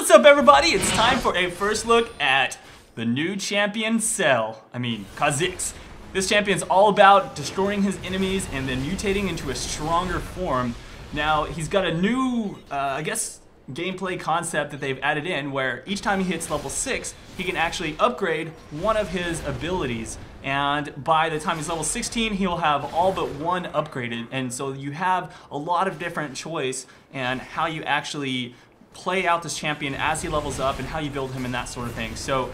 What's up, everybody? It's time for a first look at the new champion Kha'Zix. This champion's all about destroying his enemies and then mutating into a stronger form. Now, he's got a new, gameplay concept that they've added in where each time he hits level 6, he can actually upgrade one of his abilities. And by the time he's level 16, he'll have all but one upgraded. And so you have a lot of different choice and how you actually play out this champion as he levels up and how you build him and that sort of thing. So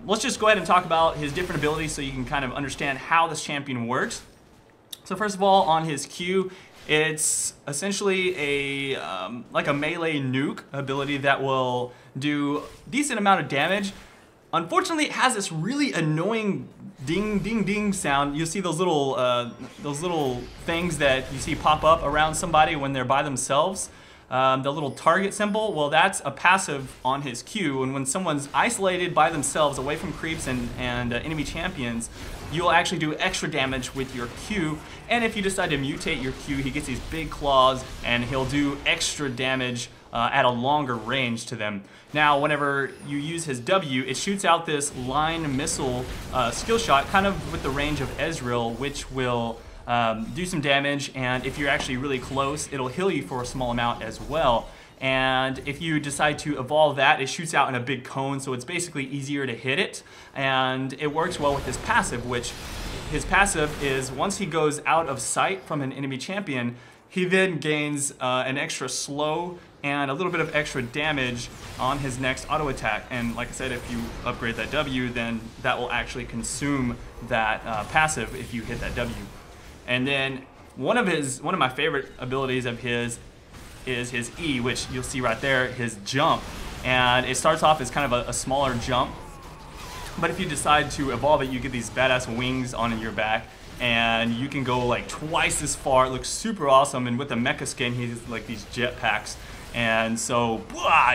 let's just go ahead and talk about his different abilities so you can kind of understand how this champion works. So first of all, on his Q, it's essentially a like a melee nuke ability that will do a decent amount of damage. Unfortunately, it has this really annoying ding ding ding sound. You'll see those little things that you see pop up around somebody when they're by themselves. The little target symbol, well, that's a passive on his Q, and when someone's isolated by themselves away from creeps and enemy champions, you'll actually do extra damage with your Q. And if you decide to mutate your Q, he gets these big claws and he'll do extra damage at a longer range to them. Now, whenever you use his W, it shoots out this line missile skill shot, kind of with the range of Ezreal, which will do some damage, and if you're actually really close, it'll heal you for a small amount as well. And if you decide to evolve that, it shoots out in a big cone, so it's basically easier to hit it. And it works well with his passive, which his passive is once he goes out of sight from an enemy champion, he then gains an extra slow and a little bit of extra damage on his next auto attack. And like I said, if you upgrade that W, then that will actually consume that passive if you hit that W. And then one of my favorite abilities of his is his E, which you'll see right there, his jump. And it starts off as kind of a smaller jump, but if you decide to evolve it, you get these badass wings on your back, and you can go like twice as far. It looks super awesome, and with the mecha skin, he's like these jetpacks. And so,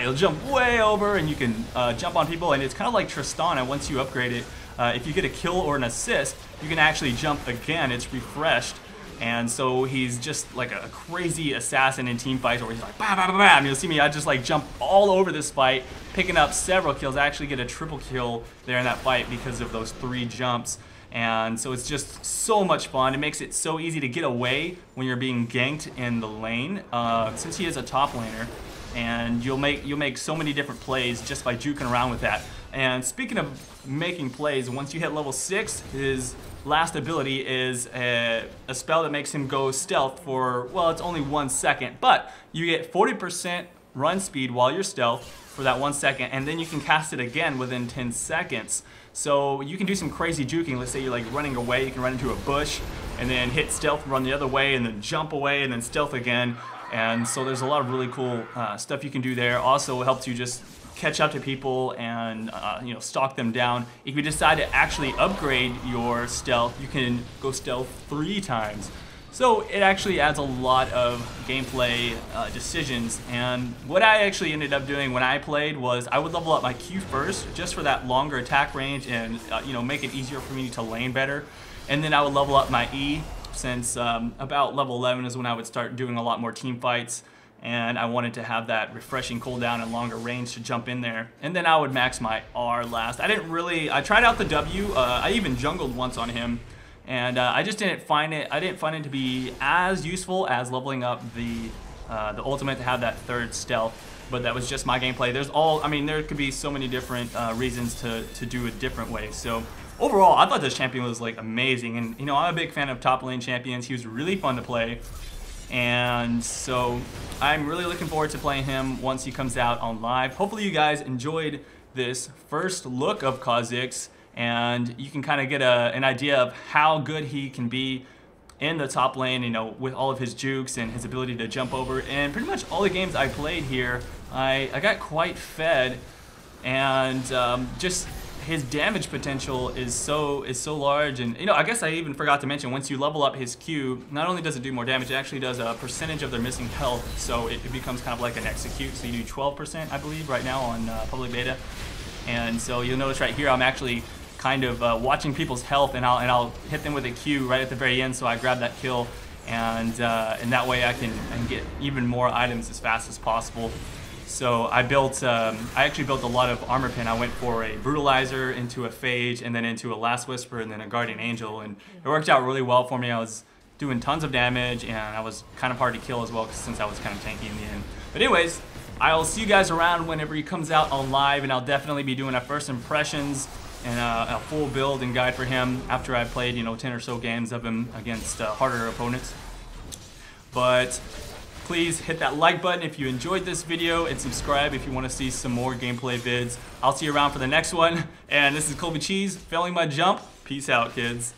you'll jump way over, and you can jump on people, and it's kind of like Tristana once you upgrade it. If you get a kill or an assist, you can actually jump again. It's refreshed. And so he's just like a crazy assassin in team fights where he's like, bam, bam, bam, bam. You'll see me, I just like jump all over this fight, picking up several kills. I actually get a triple kill there in that fight because of those 3 jumps. And so it's just so much fun. It makes it so easy to get away when you're being ganked in the lane, since he is a top laner. And you'll make so many different plays just by juking around with that. And speaking of making plays, once you hit level 6, his last ability is a spell that makes him go stealth for, well, it's only 1 second, but you get 40% run speed while you're stealth for that 1 second, and then you can cast it again within 10 seconds. So you can do some crazy juking. Let's say you're like running away, you can run into a bush, and then hit stealth, run the other way, and then jump away, and then stealth again. And so there's a lot of really cool stuff you can do there. Also, it helps you just catch up to people and stalk them down. If you decide to actually upgrade your stealth, you can go stealth 3 times. So it actually adds a lot of gameplay decisions. And what I actually ended up doing when I played was I would level up my Q first, just for that longer attack range and make it easier for me to lane better. And then I would level up my E, since about level 11 is when I would start doing a lot more team fights, and I wanted to have that refreshing cooldown and longer range to jump in there. And then I would max my R last. I tried out the W, I even jungled once on him, and I just didn't find it to be as useful as leveling up the ultimate to have that 3rd stealth. But that was just my gameplay. There could be so many different reasons to do it different ways. So overall, I thought this champion was like amazing, and I'm a big fan of top lane champions. He was really fun to play, and so I'm really looking forward to playing him once he comes out on live. Hopefully you guys enjoyed this first look of Kha'Zix, and you can kind of get an idea of how good he can be in the top lane, with all of his jukes and his ability to jump over. And pretty much all the games I played here, I got quite fed, and just his damage potential is so large. And I guess I even forgot to mention, once you level up his Q, not only does it do more damage, it actually does a percentage of their missing health, so it becomes kind of like an execute. So you do 12%, I believe, right now on public beta. And so you'll notice right here, I'm actually kind of watching people's health, and I'll hit them with a Q right at the very end, so I grab that kill, and that way I can get even more items as fast as possible. So I actually built a lot of armor pin. I went for a Brutalizer, into a Phage, and then into a Last Whisper, and then a Guardian Angel, and it worked out really well for me. I was doing tons of damage, and I was kind of hard to kill as well since I was kind of tanky in the end. But anyways, I'll see you guys around whenever he comes out on live, and I'll definitely be doing a first impressions and a full build and guide for him after I played, 10 or so games of him against harder opponents. But please hit that like button if you enjoyed this video, and subscribe if you want to see some more gameplay vids. I'll see you around for the next one. And this is Colby Cheese, failing my jump. Peace out, kids.